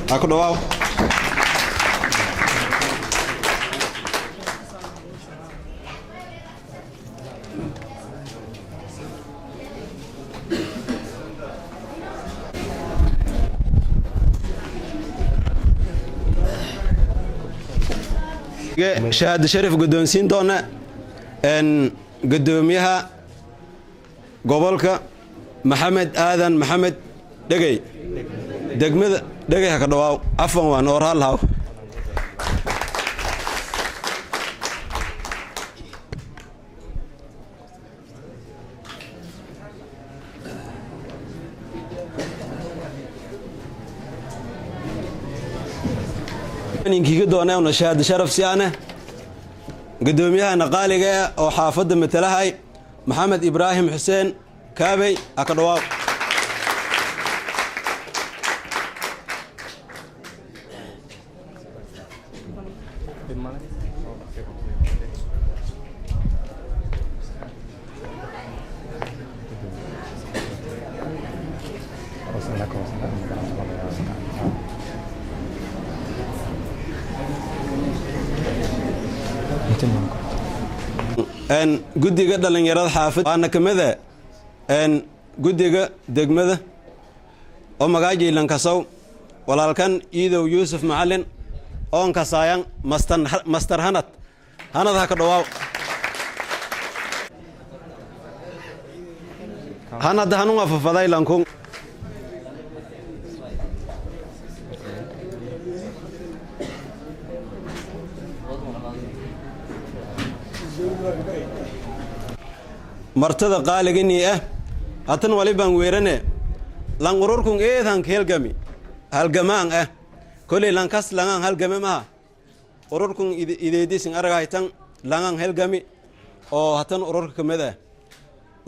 Aku doa. شهادة شرف قدومسين دونا إن قدوميها قبلك محمد آذن محمد دقي دقمد دقي هكذا عفوا ونورها الله إنكي قدونا ونشهد شرف سيانة قدوميها نقالقة أو حافظ مثلها محمد إبراهيم حسين كابي أكدواو أن جدي قد لين يراد حافظ أنا كمذا أن جدي دقمذا أو مجاجي لنكسو ولا كان إيدو يوسف معلن أو كسايان مستر هنت ذاك الدواء هنت هنوا في فضاي لنكون martada qaaliginii hatan wali baan weerane lan ururkun eedan helgami halgamaan kulli lan kas lan halgami ma ururkun ideedisin aragaytan lan helgami oo hatan ururka kamida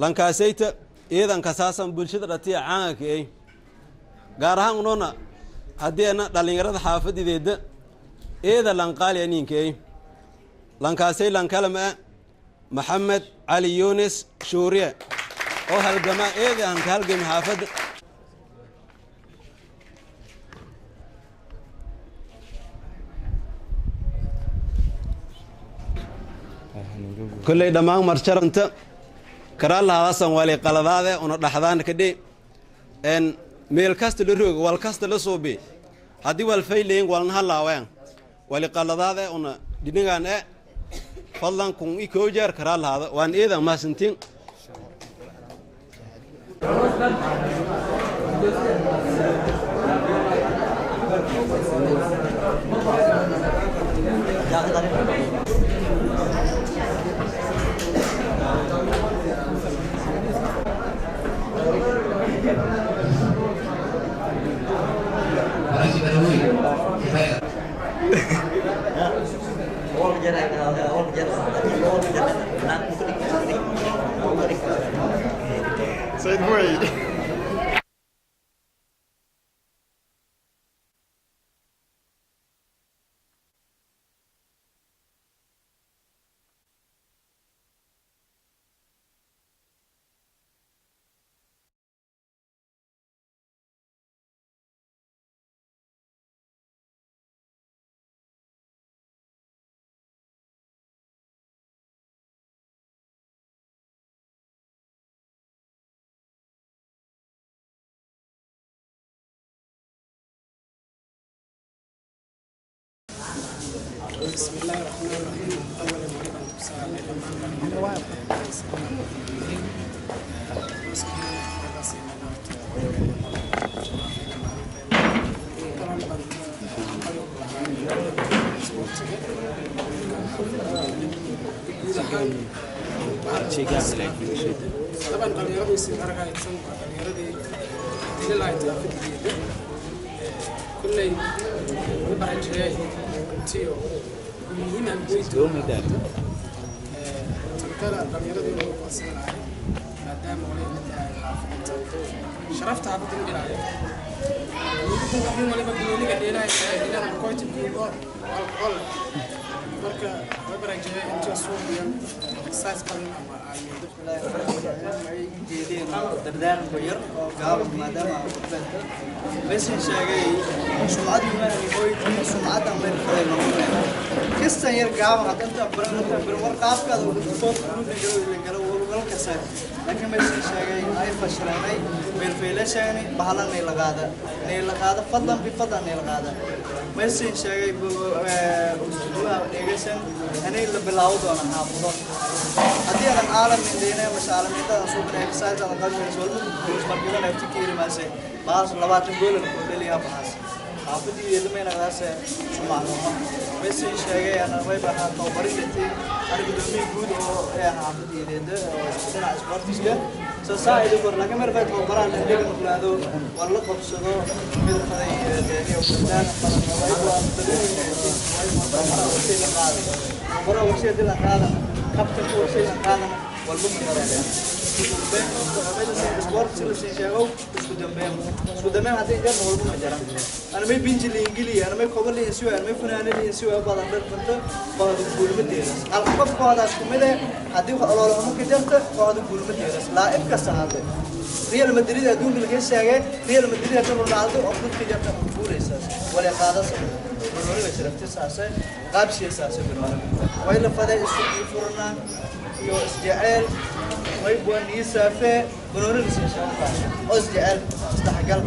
lan kaasayta eedan kasaasan bulshada dhatiya caanka gaar ahaan unona hadeena dhalinyarada xaafadeeda eeda lan qaali aninkay lan kaasay lan kalama محمد علي يونس شورية أو هالجماعة إيه عن هالجماعة حافظ كل دماغ مرشر أنت كرال هذا سوالي قلادة ونحضان كدي إن ميل كاست للروج والكاست للصوبي هذه والفيلين والنهلا وين ولقلادة ون دينغان فضلاً كون إيكوجر كرال هذا وان إذا ما سنتين Said wait. بسم الله الرحمن الرحيم. أولا طبعا قليلا يصير أرجع يتصنع قليلا دي لا يتأكد كل يبعد جاي تيو مهمة بيتو تذكر قليلا دي وصل عليه ما دام ولي شرفت عبد الله in waliba gudooniga dheelaha inaan coach iyo alcohol marka way baraajay inta soo biyan exercise badan ama ay jeedeen dardaan ku yar oo gaab maadaama khudbada meeshan sheegay sumcad ma hooy sumcad ama reer kista yar gaab hadda barwar qaabkaada uu soo galo walka saar laakiin meeshan sheegay ay fashlanay meel feelashaani bahalan ay lagaada fadlan bi fadlan ay lagaada meeshan sheegay usbuuca eegaysan anay la bilaaw doona xaafudo hadii aan caalam indheena mas'aalamada soo banay sayda aan qalbiga soo markii la fikir maase baas 20 gool ku dhaliya baas xaafadii yeedmayna gaas sumaano meeshan sheegay ana way baahan tababarintay argudoomiye guud oo xaafadii yeedada oo sida sportiska soo saaido kor laga markaa tababaraan inta mulaado wala qabsado mid qaday iyo fadlan bara warshada la qaada kabta warshada qaada walba marada sport selection sheego isku dambeyn hadii jeer walba ma jiraan ana may binjili ingiliya ana may kobol iyo siwa ana may funaanada iyo siwa badan dad badan gulmadeeda hal qof koodaas kumida hadii ololaha ka jirta kooda gulmadeeda laa'ib ka saade Real Madrid adduunka laga sheegay Real Madrid hadda Ronaldo oo dadka jirta guuleysa wala qaadaas Ronaldo siraftisaas qaab siyaasad way la faday isku furnaan iyo isjecel way buuni saafe Ronaldo siyaasad oo isjecel istaxgal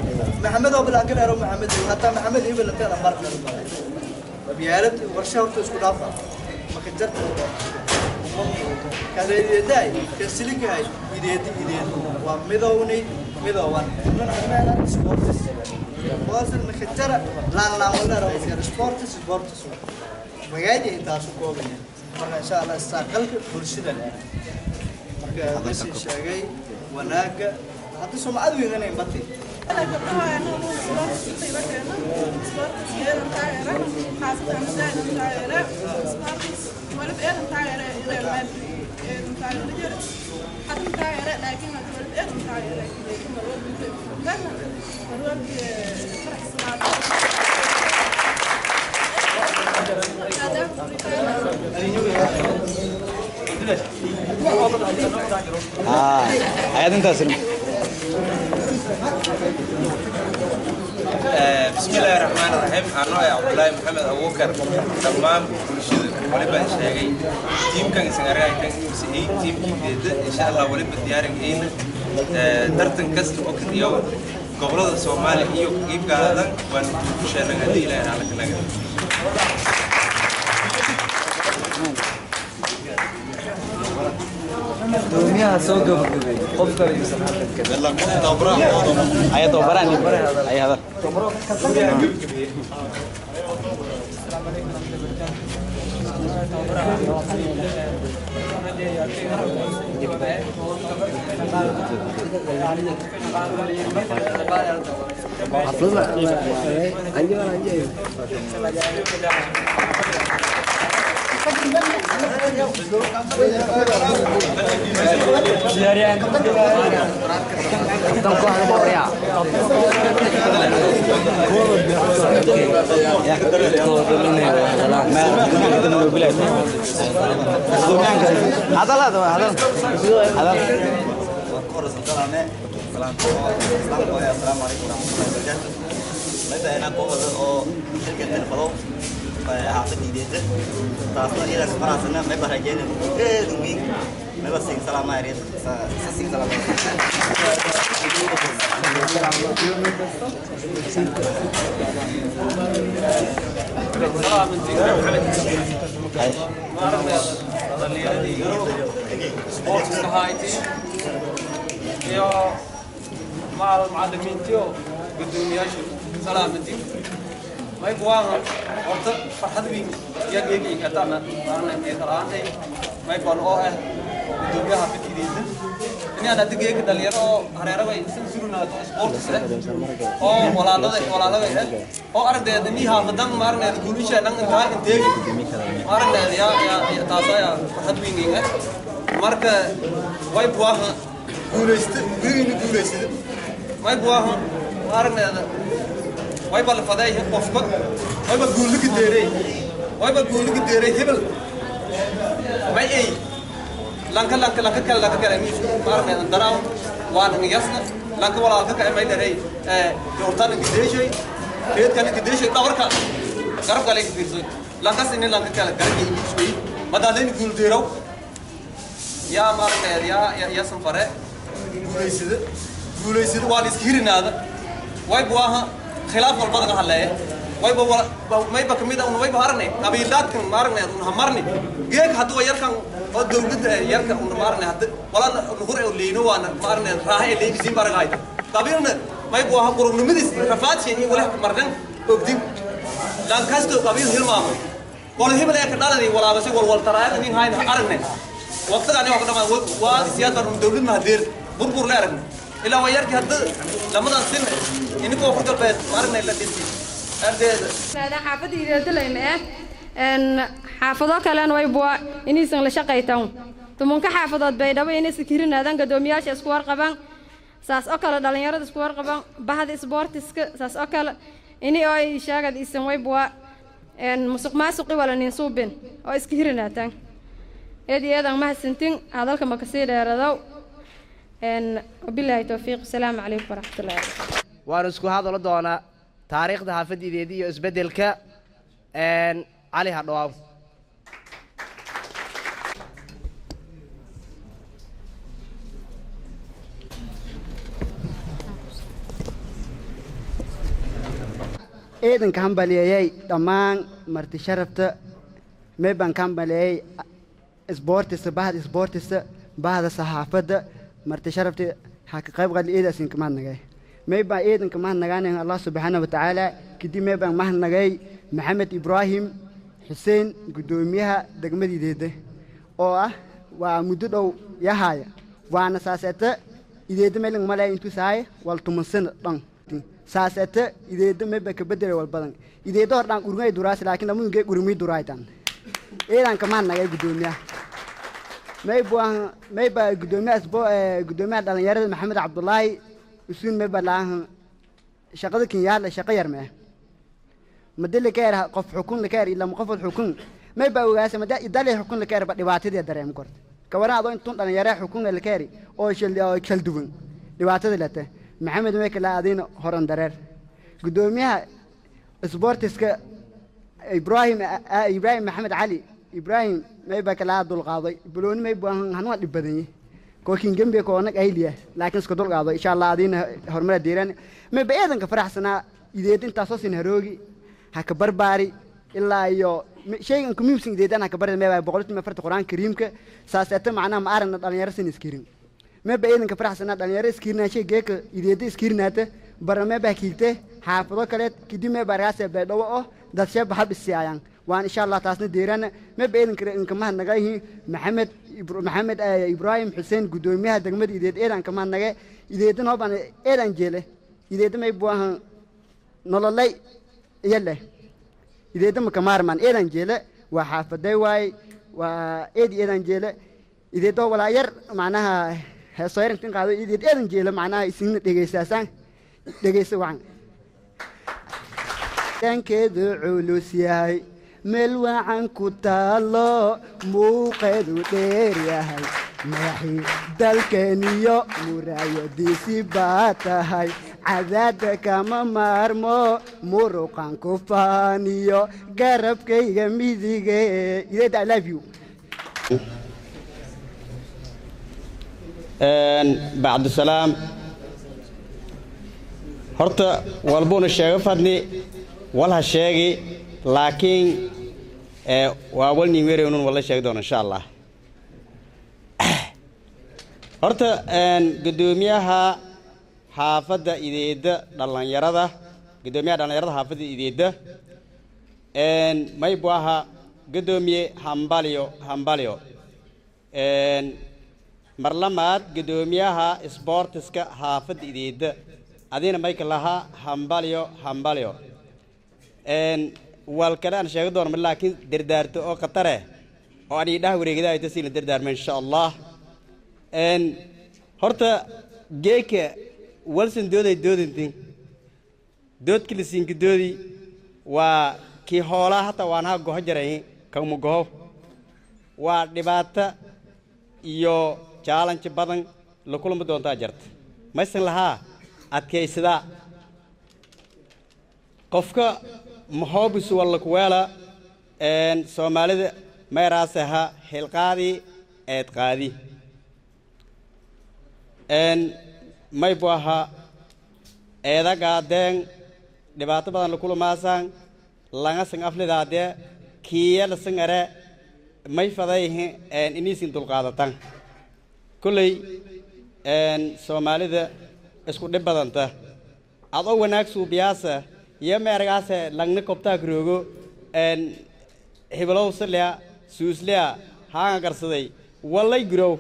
Maxamed oo bilan kana Maxamed hatta Maxamed ibn Latana marka biyaalad warshaawta isku dhaafa ma ka jirta كذا يداي كسلك هاي يديت ومدوني مدوان من أنا سبورتس واصل مخترع لا ولا رئيس سبورتس وجاي أنت أسوق بيني مرة إن شاء الله استقلك برشيدا مرة بس الشيء وناك حتى سمع أدوي أنا يبتي أنا كنتها أنا سبورتس طيبة كنا سبورتس غير متعيرة خاصة مسائل متعيرة سبورتس ولا بإيه متعيرة إلى المال متعيرة رجال حتى متعيرة لكن ما تقول بإيه متعيرة لكن الوقت كنا الوقت فرح عاد انت اسلم بسم الله الرحمن الرحيم أنا يا عبد الله محمد أبو بكر تمام برشيد ولبا شاقي تيم كان سنغري كان مسيحي تيم جديد إن شاء الله ولبا ديارك إين درتن كست وقت يوم قبل الصومالي إيو كيف قاعدن وان شانا قدي لا على كنغري دنيا سوق قف كذا يلا توبرا اي توبرا اي هذا حافظني ديته تاسنا إلى سفراتنا ما برجعين دومين ما بسين سلام عليك سين سلام مع المعلمين تيو بدون ياشو سلامتي ما يبغى أرتب فرحة بين يجي كتانا أنا ميتراني ما يبغى أوه بدون يها بتدريد إني أنا تجيك دليرو هريرة بين سنسورنا سبورت سه أو ولا لا أو أرد دني ها بدن مارنا تقولي شيء نعم انتهى انتهى مارنا يا تاسا يا فرحة بين إيه مارك ما يبغى ما يبغى مارنا wayba la faday qofka wayba guuligi deeray hebel may ay lanka kale mi maarne daraaw waan niyasna lanka walaalka ka may daray joortan gideeshay reedkan gideeshay dawarka garab kale fiirso lanka sin lanka kale garbi iswi madalen guul deeraw ya maarne ya sanfare guuleysida waan iskirinaada way buaha khilaaf walba laga hadlaya wayba mayba kamida un wayba harne qabiilaadkan maarne un hamarni geek haduu yarkan oo dawladda yarkan un maarne hadda wala nuhur ee leeyno waan maarne raahay leeysin baragay qabiilna mayba waxa qurubnimadiis rafaadsheen iyo walax mardan ogdin lan kasto qabiil hilmaamo wala hebel ay ka dhalay walaabasi wal taraayad nin hayna aragne waqtigan ay wax dhamaan waa siyaasad dawlad ma hadeer burbur la aragna ilaa wayarki hadda lamadan sin inkoo ku dalbeed maarne la dhisi هذا حافظ يدلين إن حافظه كلام ويبوا إني سن لشقيتهم ثم كحافظات بيدا وإني سكيرين هذا قدومياش إسكوار قبان ساس أكل دلين يرد إسكوار قبان بعد إسبورت ساس أكل إني أي شاقد إسم ويبوا إن مسق ما سقي ولا ننصوبين أو إسكيرين هذا هذا ما سنتين هذا كم كسير يردو إن وبالله التوفيق السلام عليكم ورحمة الله وارسكو هذا لدونا taariikhda xaafadideedii iyo isbedelka cali hadhawaaw ciidanka hambaliyeeyay dhammaan marti sharafta meeban ka hambaliyeeyay isboortista bahda saxaafadda marti sharafta ha ka qayb qali ciidasin kamaad nagay ميبا إيدن كمان نجاني الله سبحانه وتعالى كدي ميبا مهن نجاي محمد إبراهيم حسين قدوميها دقمدي ده ومدودو يهايا وأنا ساسته إذا ده ملك ملاي إنتو ساي والتمسن ران ساسته إذا ده ميبا كبدر والبدن إذا ده ران قرمي دراس لكن لما يجي قرمي درايتان إيدن كمان نجاي قدوميها ميبا قدوميها دلنا يرد محمد عبد الله وسون ما بلاه شقد كيال شقة يرمه مدل كير قف حكون لكير إلا مقف الحكون ما يبقى وجاسة مدل يدل حكون لكير بعد بعتدي الدرهم كرت كورا أظن تون أنا يرى حكون لكيري أو شل دون بعتدي لته محمد ميك لا أدين هران درر قدوميها سبورتسك إبراهيم محمد علي إبراهيم ما يبقى كلا عبد القاضي بلون ما يبقى هنوع البدني كوكين جنبي كونك أيليا لكن سكدول قاضي إن شاء الله عادين هرمنا ديران ما بأيضا كفرح سنة إذا أنت تصوص نهروجي هكبر باري إلا يو شيء إنكم يمسك إذا أنا كبر ما بقولت ما فرت القرآن الكريم كساسات معنا ما أرنا دلنا يرسين سكيرين ما بأيضا كفرح سنة دلنا يرس سكيرنا شيء جيك إذا دي سكيرنا هذا برا ما بحكيته حافظه كلت كدي ما براسه بدوه ده شيء بحب السيايان وان ان شاء الله تاسنا ديران ما بين كمان نغاي محمد ابراهيم حسين قدوميها دغمد ايديد ايدان كمان نغاي ايديدن هوبان ايدان جيله ايديد ما يبوها نوللاي يله ايديد ما كمارمان ايدان جيله وحافظي واي ايدان جيله ايديد ولا ير معناها هسير انت قادو ايديد ايدان جيله معناها اسين دغيساسان دغيس وعن كانكدو علوس ياهي مل وعن كتالو موقدو دير ياهي ماحي دالكنيو مرايا ديسي باتاهي عذادك ما مارمو مروقان كوفانيو قرب كي يميزيغي يدي I love you بعد السلام horta walbuna sheego fadni walha sheegi laakiin waa walni weereenun wala sheegi doona insha Allah horta gudoomiyaha xaafada ideeda dhalinyarada xaafada ideeda may baaha gudoomiye hambalyo marlamaad gudoomiyaha sportska xaafada ideeda adina mayka laha hambalyo والكلام أنا شاهد دور من لكن دردارت أو قطرة أو أني ده وريجدا يتصير دردار من إن شاء الله هرتا جيك ولسن دودين doodkii la siinka doodi waa kii hoolaa hataa waanaha goho jaray kama goho waa dhibaato iyo challenge badan la kulmi doontaa jarta maysan lahaa adkaysadaa qofka maxoobis walla kuweela soomaalida mayraas ahaa xilqaadii eed qaadi may bu ahaa eeda gaadeen dhibaato badan la kulmaasaan langa sang aflidaadee kiiyala sangare may fadayhi iniisin dulqaadatan kulley soomaalida isku dhib badanta adoo wanaag suubiyaasa iyo meergaase langna kobtaak roogo hibilow silea suuslea haanga garsaday wallay gurow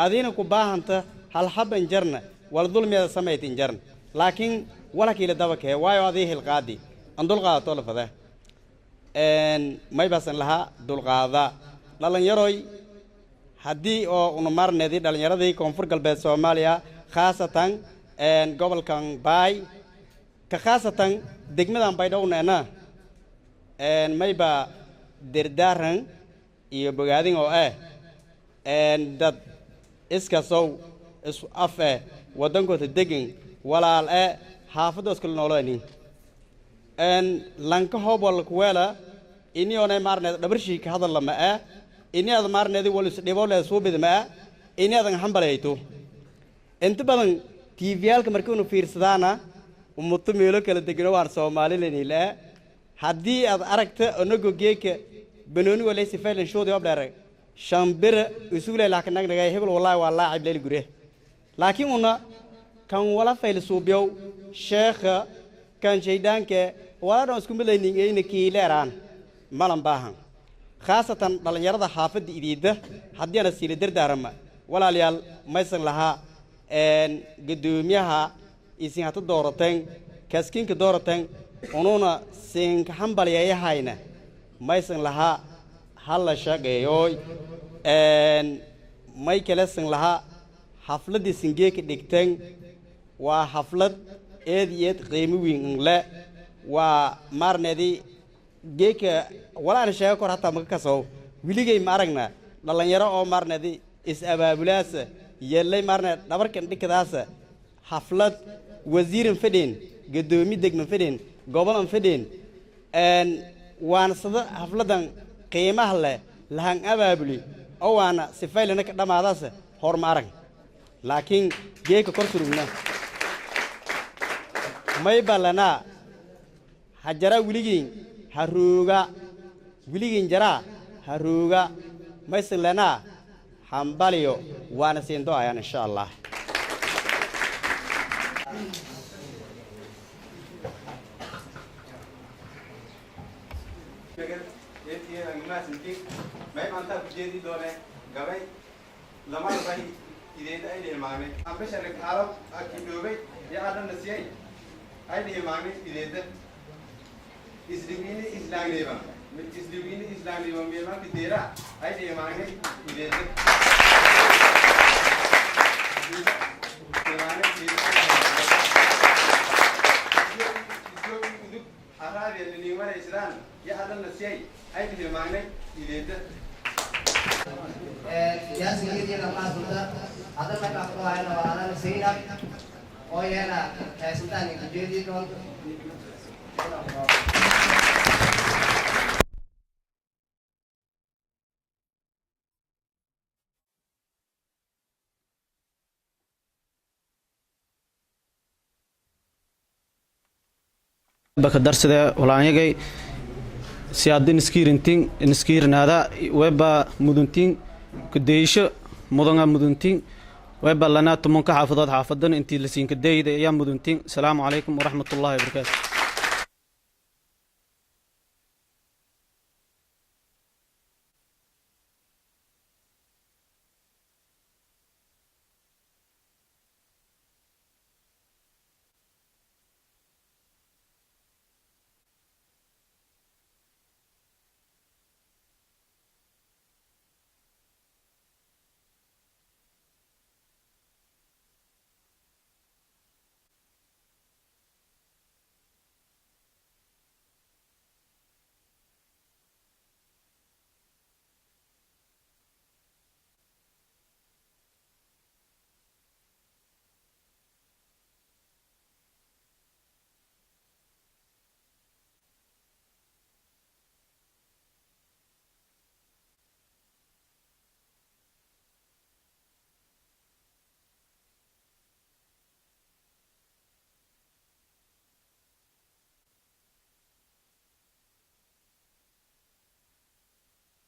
adiina ku baahanta hal haban jarna wal dulmiya samaytin jarna laakiin wala kiila dabakee waayo adii hilqaadi an dulqaadato la fada may basan lahaa dulqaada dhalinyaroy haddii oo una marneedii dhalinyaradii koonfur galbeed soomaaliya khaasatan gobolkan baay ka khaasatan degmadan baydhowneena mayba derdaaran iyo bogaadin oo dad iskasow isu af waddankooda degan walaal xaafadoos kala nooloonin lanka hobol kuweela ini oonay marneed dhabarshii ka hadal lama ini aad marneedi wal is dhibo le soo bidma ini aad hambalayto inta badan TV-yaalka markii uu fiirsadaana ummadda meelo kala degano waan Soomaaliland ilaa haddii aad aragta onago geeka banooni wala si faylan shoodi obdheer shambir isuule laakiin naga hebel wallahi waa laacib leel gure laakiin una kan wala fayl suubiyow sheekha kan jeydaanke wala dhan isku milaynin ayna kiileeraan malan baahan khaasatan dhalinyarada xaafadda idiida haddii aan siila dardaarama walaalayaal maysan lahaa gudoomiyaha isin hata doorateen kaskiinka doorateen ununa siinka hambalyayahayna maysan lahaa halla shaqeeyoy may kale san lahaa xafladii singeeka dhigteen waa xaflad eed qiimo weyn le waa marneedii geeka walaana sheego kor hataa maka kasow wiligay ma aragna dhalinyaro oo marneedii is abaabulaasa yeelay marneed dhabarkan dhikadaasa xaflad wasiiran fadheen gadoomi degman fadheen gobolan fadheen waana sida xafladan qiimaha leh lahan abaabuli oo waana sifaylana ka dhamaadaasa hor ma arag laakiin geeka kor surugna may balana hajara wiligin haruuga wiligin jara haruuga maysan lana hambaliyo waana siin doayaan insha Allah may maanta ku jeedi doone gabay lama rahi ideeda ay dhimaamay ambasha rag arab akidoobay ya adan nasiyay ay dhimaamay ideeda isdigini islaamniba isdigini islaamniba meelma bidera ay dhimaamay ideeda arabiya ni wala islam ya adan nasiyay ay dhimaamay ideeda siyaasi geedii lama sulta hadal ma ka qaadayna walaalaha sayna oo yana sultaan geedii doon baka darsada walaanyagay si aadin iskiirnaada weba muduntiin kudeysho mudanga muduntiin weba lana tumanka xaafadan intii la siin kadeeyda ayaa muduntiin salaamu calaykum waraxmatullaahi wabarakaatu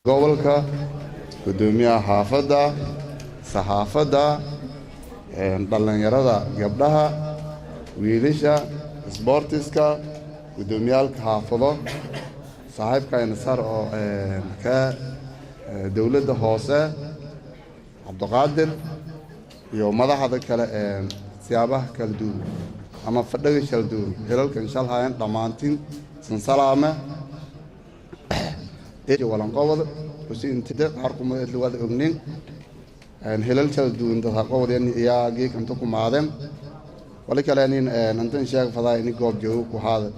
gobolka gudoomiyaha xaafadda saxaafadda dhalinyarada gabdhaha wiilasha isboortiska gudoomiyaalka xaafado saaxiibkayna sar oo ka dowladda hoose cabdiqaadir iyo madaxda kale siyaabaha kala duwan ama fadhiga kala duwan helalkan shalhayan dhammaantiin san salaame walanqobod usiintida qarquma wada ognin helal kala duwan dadka qowdeen iyaa geekanta ku maadeen wali kale nin antan sheeg fadaa in goob joogo ku haada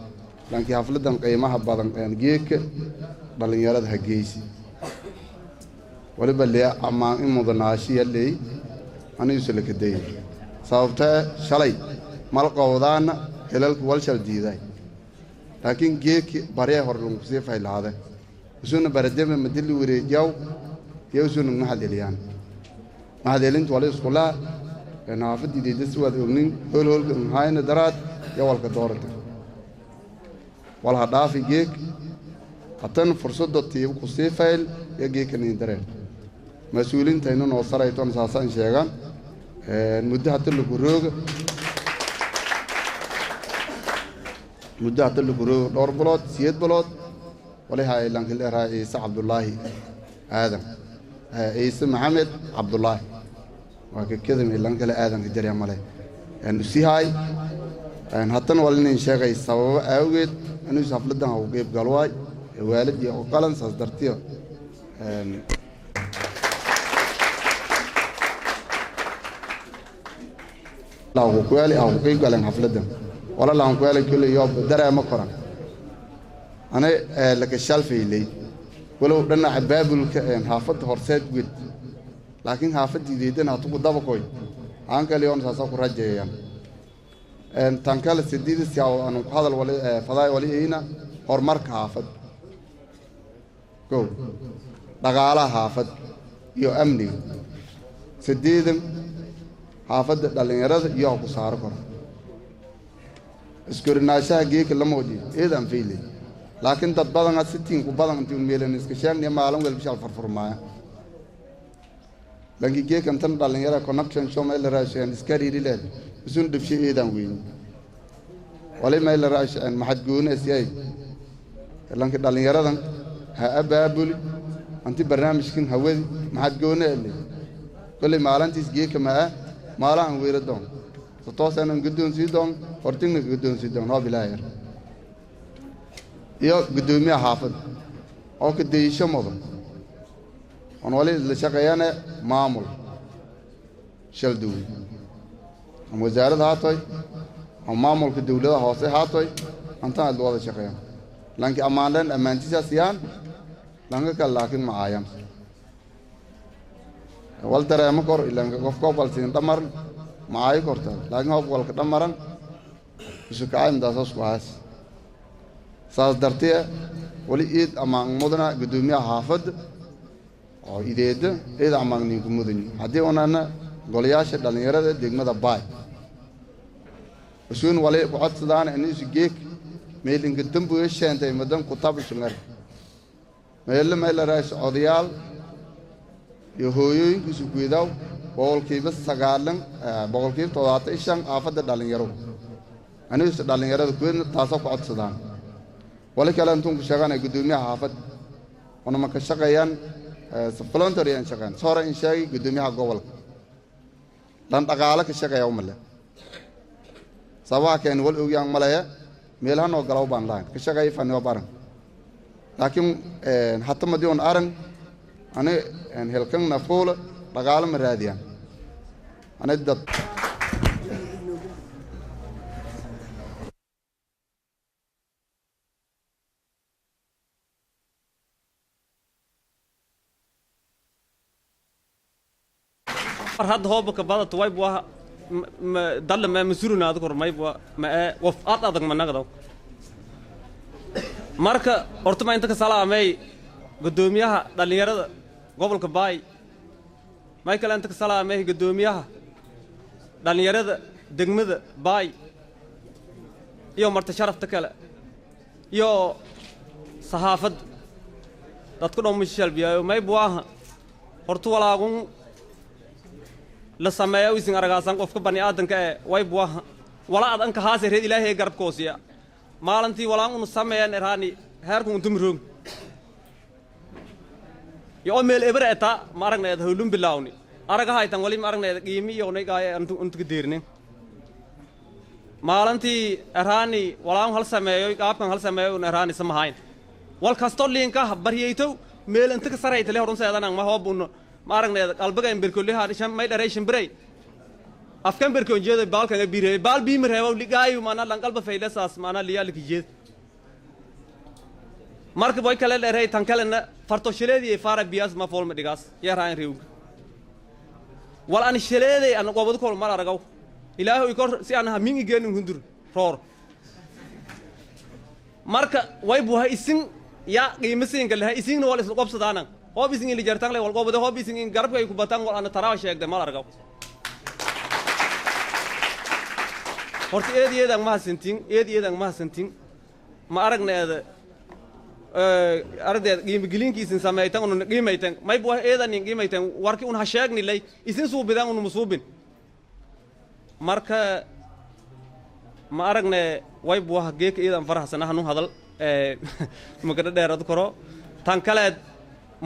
lankii xafladan qiimaha badan geeka dhalinyarada hageysi waliba leeya ama in mudanaashiya leey anigu salakaday sababta shalay mal qowdaana helalku wal shal diiday laakiin geeki bariya hor lagu sii faylaade usuna baradema madili wareejaw yeesuna mahadiliyaan mahadilintu wali iskula naafadii dadwad ognin holka hayna daraad ya walka doorata wal hadaafi geek hatan fursado tiib ku sii fayl ya geekan dareen mas'uuliinta inuu noo saraytoon saasan sheegan muddo hada lagu rooga dhowr bilood 8 bilood walaha ilanka raa'is Abdullaahi Aadan Ciise Maxamed Abdullaahi waa ka kadam ilanka Aadan ka jariya malay si hay hatan walin sheegay sabab awgeed inuu safladan uu qeyb galwaay waalidii oo qalan saas dartiyo lagu kuali au qeyb galan xafladan wala laan kuali kulli yoob dareema qoran ana laka shalfeylay walow dhanna baabulka xaafad horseed gud laakiin xaafadiideedana tuu dabaqoy aan kale yoon saasa ku rajeeyaan tan kale sidiidis yaa aan ku hadal wali faday wali ina horumarka xaafad go dhaqaalaha xaafad iyo amni sidiidan xaafadda dhalinyarada iyo ku saaro karo iskurinaashaha geeka la moodi eedan fiilay laakiin dad badan asitiin ku badan intii meelan iska sheegnay maalin walba shal farfurmaaya langi geeka tan dhalinyarada connection show meel raashin iska riiriled isun dibshi eedan weyn wali meel raashin maxad goonayay langi dhalinyaradan ha abaabul anti barnaamijkan hawadi maxad goonayay kulli maalintiis geeka ma maalaan weeradoon toosan guddoon sidon hortina guddoon sidon no bilaayar iyo gudoomiyaha xaafad oo ka deeyasho mudan on wali la shaqeeyana maamul shalduwi wasaaradda haatoy oo maamulka dawladda hoose haatoy antaan la wada shaqeeyaan lanki amaanan amaantiisa siyaan langa kala laakiin ma aayan wal dareema kor ilanka qof ko balsin dhamar ma ay korta laakiin hoob walka dhamaran isu kaayim daasas waas saas dartee wali eed ama mudana gudoomiyaha xaafad oo ideeda eed ama ninku mudan hadii oonana golayaasha dhalinyarada degmada baay usuun wali ku codsadaan in isu geek meelinka dambuye sheentay madan ku tab sungar meel raas odayaal iyo hooyooyinka isu guudaw boqolkiiba 75 xaafadda dhalinyaro aniga dhalinyarada kuweyn taasoo ku codsadaan wali kale intuu ku shaqaynay gudoomiyaha xaafad ona ma ka shaqeeyaan voluntary aan shaqeyn soo in sheegay gudoomiyaha gobolka dan dhaqaale ka shaqeeyo umale sabaa keen wal ogyaan malaya meelahan oo galaw baan laan ka shaqeey fanno baran laakiin hatta madion aran ana helkan nafuula dhaqaale ma raadiyaan ana dad هذا هو بكبادة طويب واه ضل ما مسؤولنا أذكر ما يبغى ما وفقات أذكر من نقده مارك أرتما أنت كسالة ماي قدوميها دليرة قبل كباي ما يكلا أنت كسالة ماي قدوميها دليرة دقمة باي يوم مرت شرف تكلا يو صحافة dadku dhan mishal biyo may buaha hortu walaagun la sameeyo isin aragaasan qofka bani aadanka ee way buaha wala adanka haase reed ilaahay garabkoosiya maalintii walaan unu sameeyaan eraani heerku untum roog yo meel ebreta ma aragneed hawlun bilaawni araga haytan wali ma aragneed qiimi iyo naygaay intu deernin maalintii eraani walaan hal sameeyo qaabkan hal sameeyo eraani samahayn wal kasto liinka bariyayto meel inta ka sarayta le horun seedan ma hoobun ma aragneed qalbiga in birkulli haadishan may dhareyshin biray afkan birkon jeeda baalkan biiray baal biimir heew ligaayo maana lan qalba faylasaas maana liyaalki jeed marka boy kale dheeray tan kalena farto shileedii faara biyaas ma fool ma dhigaas yaraan reewg wal an shileedii an qobad kol mar aragaw ilaahu ikor si aan hamin igeenin hundur roor marka way buha isin ya qiimisiin kale isin wal isla qobsadaan hoob isin ili jartan le wal qobada hoob isin garabka ay ku batan wal an taraa sheegday mar aragaw horta eedeedan ma hasantin ma aragneeda ardeed qiimigelinkiisin sameeytan unu qiimaytan may buu eedan qiimaytan warki un ha sheegni lay isin suubidan unu musuubin marka ma aragne way buu geek eedan farahsan hanu hadal magada dheerad koro tan kale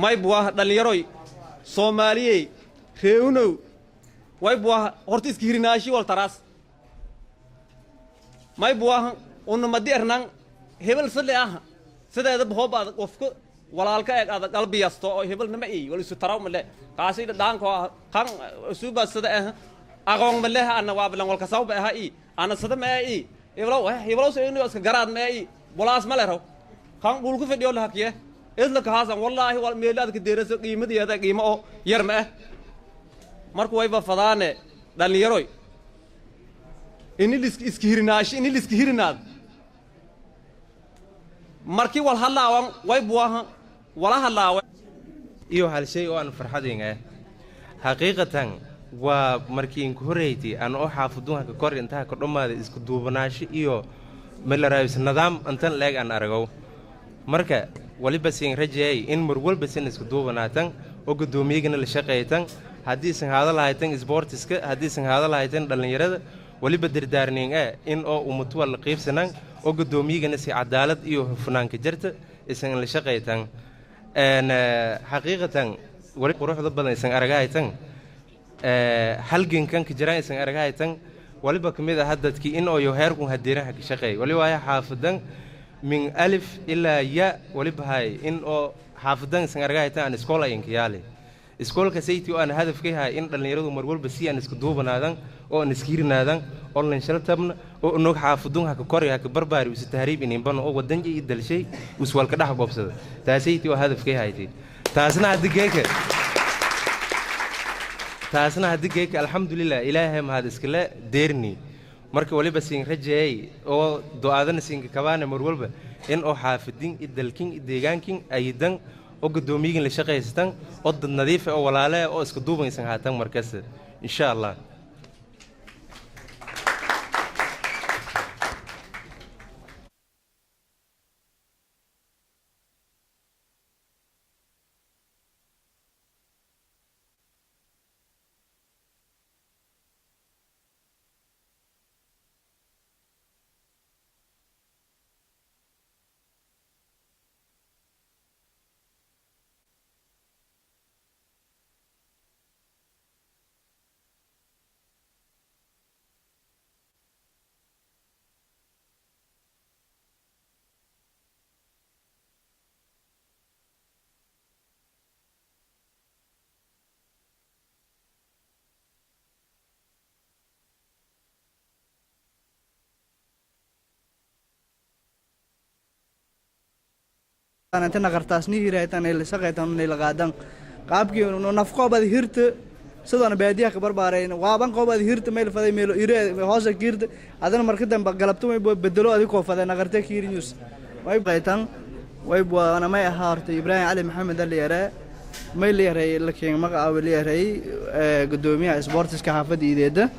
may buu dhalinyaroy Soomaaliyay reewno way buu horta iskirinaashi wal taras may buu unu madirnan hebel sile ah sideeda bahoob aad qofka walaalka eeg aad qalbiyasto oo hebelnima ay wal isu taraw male qaasi dhaanko qan suuba sida ah aqoon male ana waablan wal kasaw ba ah ana sida ma ay heblow soo inuu iska garaad ma ay bolaas male raw qan bulku fidhiyo la hakiye isla ka haasan wallahi wal meelaad ka deeraso qiimadeeda qiimo oo yar ma ah markuu way ba fadaane dhalinyaroy in liski hirinaad markii wal halaawan way buaha wala halaawan iyo hal shay oo aan farxadeen ah haqiiqatan waa markii in horeeytay aan oo xaafaduha ka kor inta ka dhamaada isku duubanaashi iyo melarays nidaam antan leeg aan aragow marka waliba siin rajay in mar walba sin isku duubanaatan oo gudoomiyagana la shaqeeytan hadii san hada lahaytan sportiska hadii san hada lahaytan dhalinyarada waliba dardaarneen in oo umatu wal qiibsanan oo gudoomiyagana si cadaalad iyo hufnaanka jirta isan la shaqeeytan haqiiqatan wali quruxda badan isan aragaytan halgankan ka jiraan isan aragaytan waliba kamid ah dadkii in oo heerku hadeeraha ka shaqeey wali waa xaafadan min alif ilaa ya waliba hay in oo xaafadan isan aragaytan iskool ay inkiyaale iskoolka sayti oo aan hadafkay hay in dhalinyaradu mar walba si aan isku duubanaadan oo aan iskiirinaadan oo lan shaltabna oo nog xaafaduha ka kor ka barbaari is tahriib in bano oo wadan ay dalshay uswalka dhax goobsada taasayti oo hadafkay haytay taasna hadigeeka alxamdulillah ilaahay ma hada iskala deerni marka waliba siin rajay oo du'aadana siin kabaana mar walba in oo xaafidin idalkin deegaankin aydan oo gudoomiyeen la shaqeystaan oo dad nadiif ah oo walaalo oo isku duubaysan haatan markaas insha Allah أنت نقرتاس نيجي تان اللي سقيتان اللي قادن قابكي نفقوا بدي هرت سدنا بيديها كبر بارين وابن قوا بدي هرت ميل فدي ميل يرى هذا كيرد هذا مركز بقلبتو ما بدلوا هذيك وفدا نقرتك كيرنيوس ويبقيتان ويبوا أنا ما هارت إبراهيم علي محمد اللي يرى ما اللي يرى لكن ما قاول اللي يرى قدومي سبورتس كحافظ إيده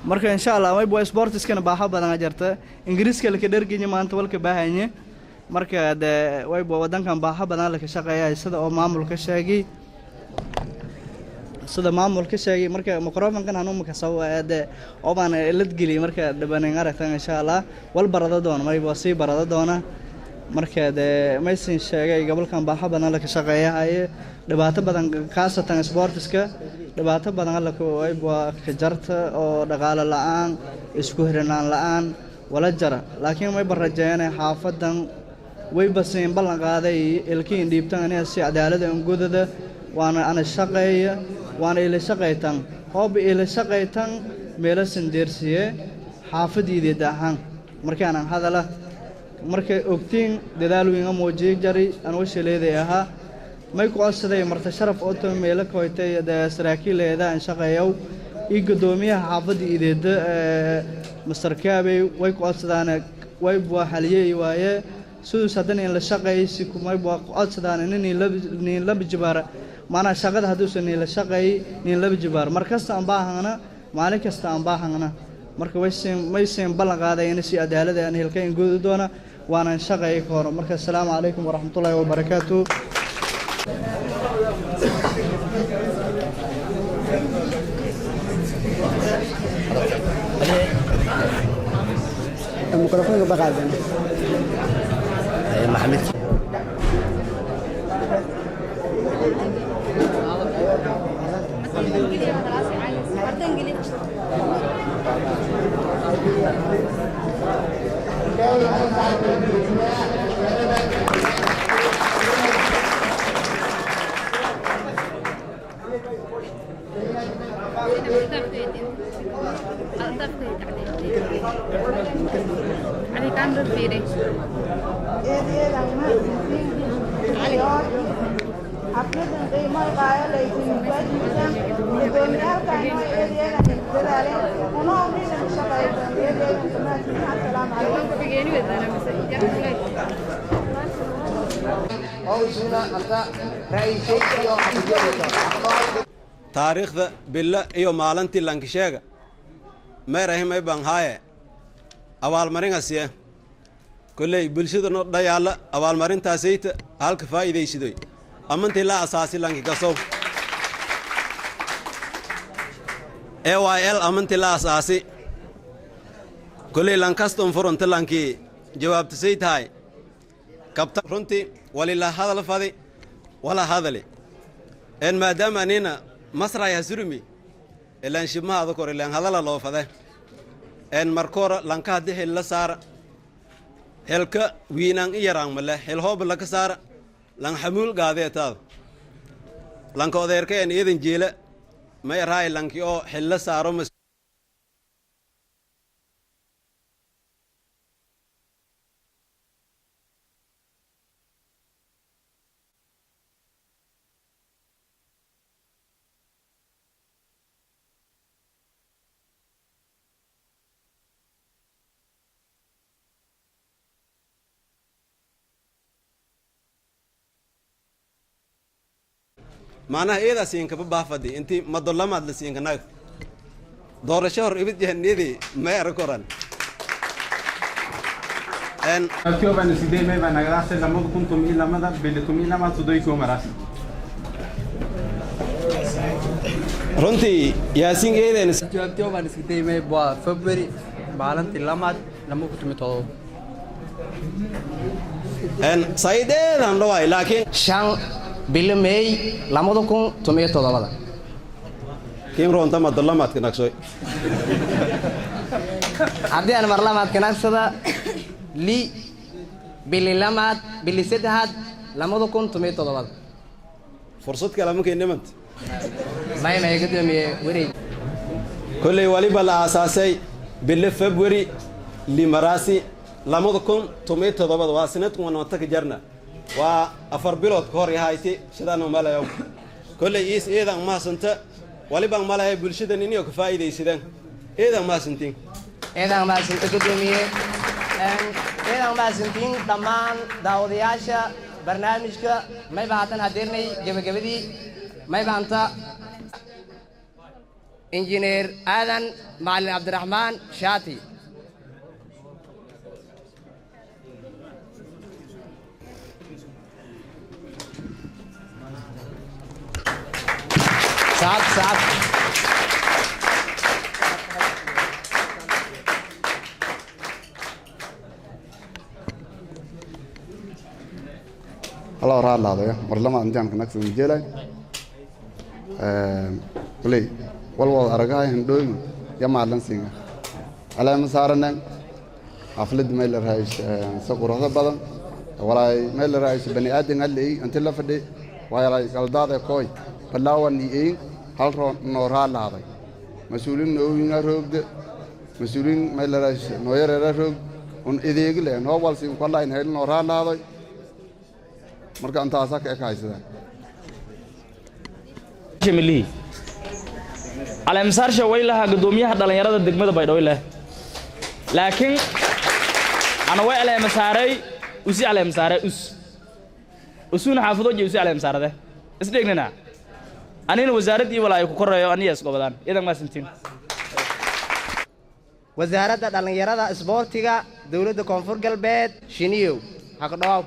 مركز إن شاء الله ما يبوا سبورتس كنا بحب أنا جرته إنجليز كله كدر كيني ما أنت والك بهاني marka de wayba wadankan baaha badan la ka shaqeeyaa sida oo maamulka sheegay marka microphone-kan anu ma ka soo aade oo baan ilad geli marka dhabaneen aragtan insha Allah wal barada doona mayba si barada doona marka de maysan sheegay gobolkan baaha badan la ka shaqeeyaa dhibaato badan kaasatan sportiska dhibaato badan la ku wayba ka jarta oo dhaqaale la'aan isku hiranaan la'aan wala jara laakiin may barajeeyeen xaafadan wayba siin ballan qaaday ilkiin dhiibtan inay si cadaalad ah gudada waana ana shaqeeya waana ila shaqeytan hoob ila shaqeytan meelo sandeersiye xaafadiida daahan markaan aan hadala markay ogtiin dadaal weyn oo muujiyay jari aan u shaleeday ahaa may ku codsaday marta sharaf oo to meelo koytay saraakiileeda aan shaqeeyo gudoomiyaha xaafadiida Mr. Kaabe way ku codsadaan way buu xaliyay waaye sidoo sadan in la shaqeeyo si kumay buu codsadaan in la bijbaara maana shaqada haduusan la shaqeey in la bijbaar markasta aan baahana maalin kasta aan baahana marka way seen ballan qaaday in si cadaalad ah helkay in guud doona waana shaqeey koor marka assalaamu alaykum waraxmatullaahi wabarakaatuh الميكروفون بقى محمد taariikhda billa iyo maalintii lankisheega meerahimay baan haaye abaalmarinasiye kolley bulshadano dhayaalla abaalmarintaasayta halka faa'iidaysidoy amantii la asaasi lanki gasow AYL amantii la asaasi kolley lankaston furunta lankii jawaabtasay tahay kabta runtii walila hadal fadi wala hadali en maadaama anina masraya surumi ilaan shibmahaada kor ilaan hadala loo fade en markoora lanka haddii hel la saara helka wiinaan i yaraan male hel hooba laka saara lan xamuul gaadeetaada lanka odeerka en iidan jeela ma yaraayi lanki oo hel la saaro معناها إيه ده سين كبب بافدي أنتي ما ضل ما أدل سين كناك دور الشهر إبد جهني دي ما يركورن إن أكيد بنا سيدي ما بنا غراس لما كنتم إلا ماذا بلتم إلا ما تدويكم راس رنتي ياسين إيه ده أكيد بنا سيدي ما بوا فبري بالنتي لما كنتم تطلعوا إن سيدي هم لواي لكن شان بالمي لامودكم تومي تودابدا كيم رونتا ما ضل ما تكناكسوي عدي أنا مرلا ما تكناكسدا لي باللي لامات باللي سدهاد لامودكم تومي تودابدا فرصة كلامك إنمت ما يقدم وري كل ولي بلا أساسي باللي فبوري لمراسي لامودكم تومي تودابدا واسنتكم ونوتك جرنا وأفر بلود كوري هايتي شدانو مالا يوم كل إيس إيدان ما سنت ولبان مالا هاي بلشدن إنيو كفايدة يسيدان إيدان ما سنتين إيدان ما سنت كدومية إيدان ما سنتين تمان داودياشا برنامجك ما يبعتن هديرني جبدي ما يبعتا إنجينير آدن معلم عبد الرحمن شاتي سعد الله راه الله هذا مرة ما عندي أنا كنكسر مجيله ولي والله أرجعه هندوي يا معلم سينga على مسارنا أفلد ميل رئيس سكور هذا بدن ولا ميل رئيس بني آدم قال لي أنت لا فدي ويا قلداد كوي فلاواني إيه هل نور الله هذا مسؤولين نوين روج مسؤولين ميل رئيس نوير روج ون إذا يقول إن هو والسين كلها إن هل نور الله هذا marka anta asak ee ka haysada jimili على شويلها قدوميها دلنيرada degmada Baydhabo laakiin ana way على مساري usi على مساري usuna xaafado jeeyo على مسارade isdheegnana anina wasaaradii walaay ku koreeyo aniga isgobadaan idan ma sintiin wasaaradda dhalinyarada isboortiga dawladda koonfur galbeed shiniyow ha ka dhaw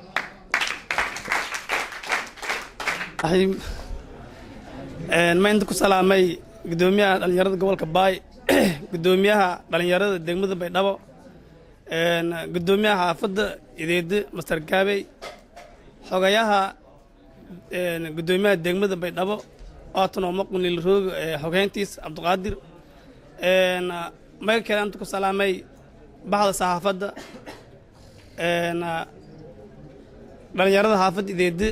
ما عندك سلامي قدوميها دلنيرada gobolka Baay قدوميها دلنيرada degmada Baydhabo قدوميها xaafada ideeda Master Gaabay xogayaha قدوميها degmada Baydhabo aatno maqnil roog xogeyntiis Abduqaadir ma kale inta ku salaamay baxda saxaafada dhallinyarada xaafada ideeda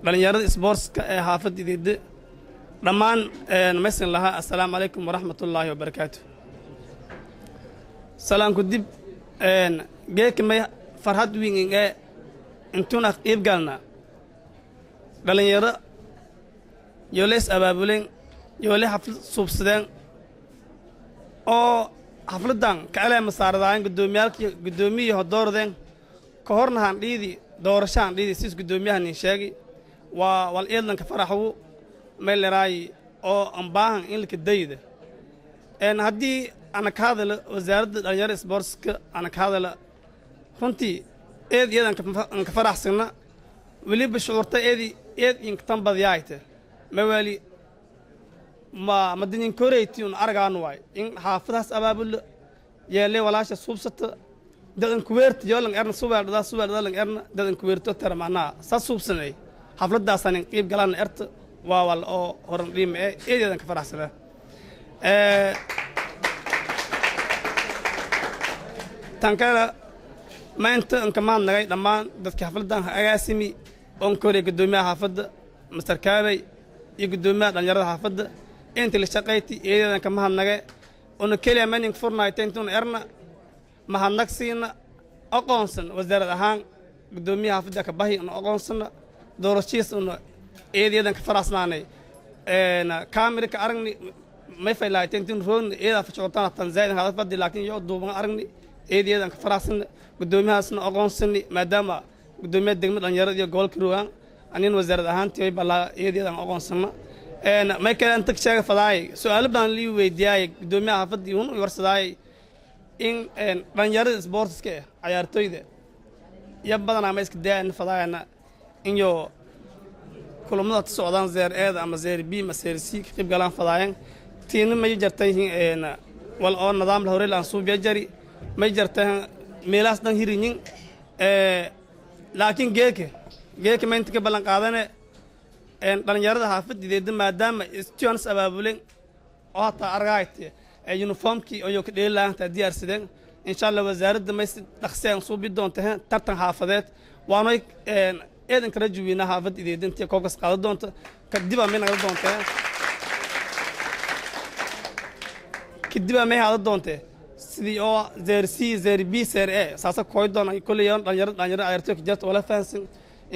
dhallinyarada sportska ee xaafada ideeda dhammaan meesan laha assalaamu alaykum wa rahmatullaahi wa barakaatuh salaamku dib geek may farhad weyn ee intuna qeyb galna dhalinyaro yoles abaabulen yole xaflad suubsadeen oo xafladan ka calaam masaaradaan gudoomiyihii doordeen ka horna han dhiidi doorashaan dhiidi sis gudoomiyahan sheegay waa wal eelanka faraxu meel raay oo aan baahan in la kadayda haddii ana ka hadalo wasaaradda dhalinyarada sportska ana ka hadalo runtii iyadan ka faraxsana weliba shucuurta eed in tan badyaayta mawali ma dinin koreyti un argaan waay in xaafadaas abaabul yeelay walaasha suubsata dadan kuweerta yoolan erna subaaldada erna dadan kuweerto tarmaana sa suubsanay xafladaasan qeyb galaan erta waa wal oo horan dhiim eedeedan ka faraxsana tankala maanta an kamaan nagay dhammaan dadka xafladan agaasimi on kore gudoomiyaha xaafada Master Kaabay iyo gudoomiyaha dhalinyarada xaafada inta la shaqeeyay eedeedan ka mahadnagay on kaliya manin furnaaytay intuna erna mahadnaqsiina aqoonsan wasaaradda ahaan gudoomiyaha xaafada ka bahi on aqoonsana doorashiis on eedeedan ka faraxsanaanay kaamira ka aragni may faylaaytay intun roon eeda facootana Tanzania hada fadhi laakiin yoo duuban aragni eedeedan ka faraxsan gudoomiyahaasna aqoonsani maadaama gudoomiyaha degmada dhalinyarada iyo gobolka Ruugaan anin wasaaradda ahaantii bala eedeedan aqoonsana may kale inta sheega fadaay su'aalo badan li weydiiyay gudoomiyaha xaafadii uu warsaday in dhalinyarada sportska ciyaartoyda ya badan ama iska daan fadaayna in yo kulamada socdaan zeer eeda ama zeer b ma zeer c ka qeyb galaan fadaayan tiin ma jirtay wal oo nidaam la horay laan suubiya jari ma jirtay meelaas dan hirinin laakiin geeke ma inta ka balan qaadane dhalinyarada xaafadeeda maadaama students abaabulen oo hata argaaytay uniformkii oo ka dheelaanta diyaarsadeen insha Allah wasaaradda ma dhaqseen suubi doonta tartan xaafadeed waanay eedan kala juwina xaafadeeda intii koogas qaado doonta kadib ama naga doonta kadib ama hada doonta sidii oo zeer c zeer b zeer a saasa kooy doona kulliyan dhalinyarada ciyaartoy ka jirta wala fahansan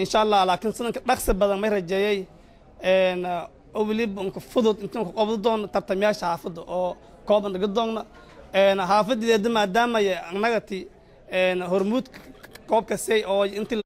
insha Allah laakiin sanadka dhaqso badan ma rajeeyay oo waliba unka fudud intaan ku qabdo doon tartamayaasha xaafadda oo kooban dhiga doona xaafadeeda maadaama ay anagati hormuud koobka say oo intii